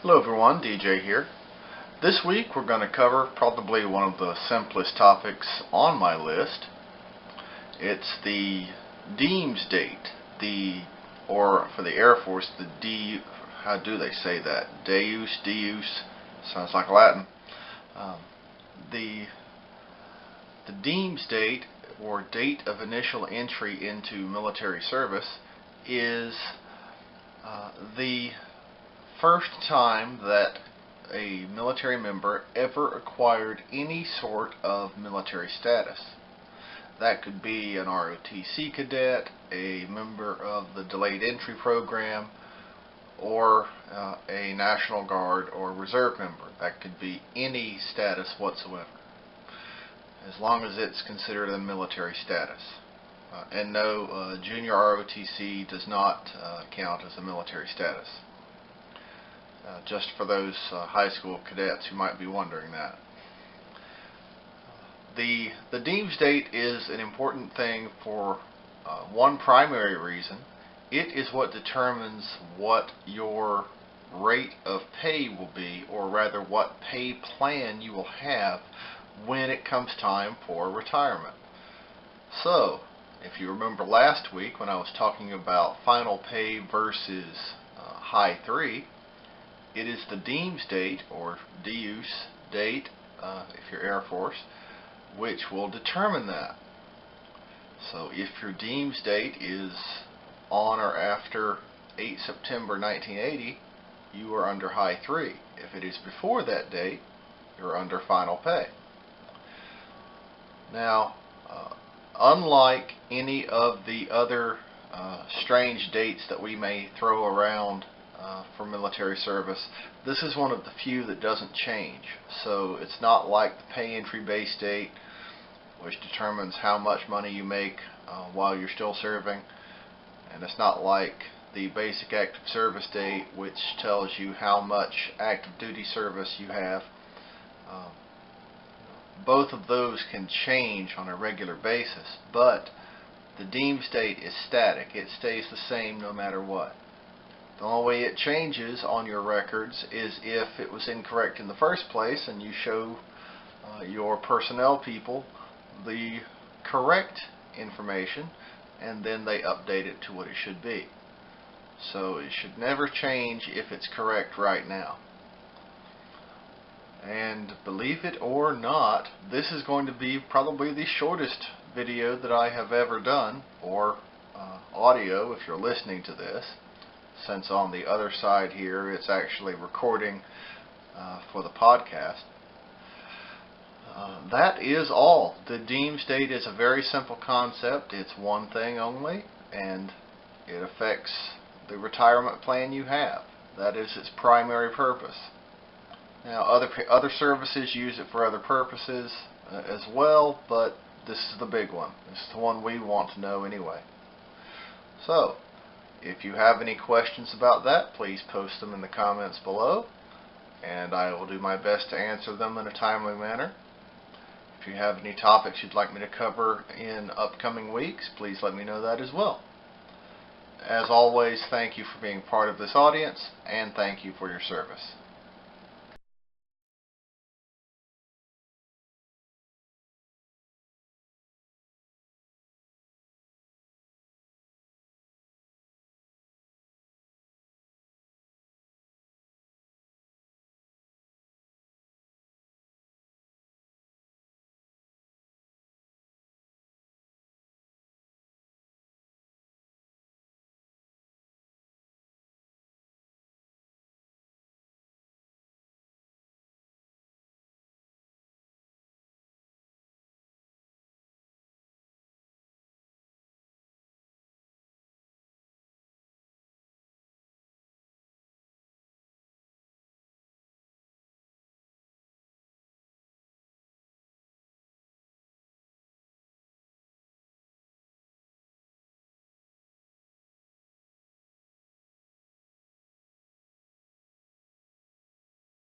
Hello everyone, DJ here. This week we're going to cover probably one of the simplest topics on my list. It's the DIEMS date, or for the Air Force, how do they say that? DIEUS, sounds like Latin. The DIEMS date, or date of initial entry into military service, is the first time that a military member ever acquired any sort of military status. That could be an ROTC cadet, a member of the delayed entry program, or a National Guard or Reserve member. That could be any status whatsoever, as long as it's considered a military status. And no, junior ROTC does not count as a military status. Just for those high school cadets who might be wondering that. The DIEMS date is an important thing for one primary reason. It is what determines what your rate of pay will be, or rather what pay plan you will have when it comes time for retirement. So, if you remember last week when I was talking about final pay versus high 3, it is the DIEMS date, or DIEUS date, if you're Air Force, which will determine that. So if your DIEMS date is on or after 8 September 1980, you are under high 3. If it is before that date, you're under final pay. Now, unlike any of the other strange dates that we may throw around for military service, this is one of the few that doesn't change. So it's not like the pay entry base date, which determines how much money you make while you're still serving, and it's not like the basic active service date, which tells you how much active duty service you have. Both of those can change on a regular basis, but the DIEMS date is static. It stays the same no matter what. The only way it changes on your records is if it was incorrect in the first place and you show your personnel people the correct information, and then they update it to what it should be. So it should never change if it's correct right now. And believe it or not, this is going to be probably the shortest video that I have ever done, or audio if you're listening to this, since on the other side here it's actually recording for the podcast. That is all. The DIEMS date is a very simple concept. It's one thing only, and it affects the retirement plan you have. That is its primary purpose. Now, other services use it for other purposes as well, but this is the big one. This is the one we want to know anyway. So, if you have any questions about that, please post them in the comments below, and I will do my best to answer them in a timely manner. If you have any topics you'd like me to cover in upcoming weeks, please let me know that as well. As always, thank you for being part of this audience, and thank you for your service.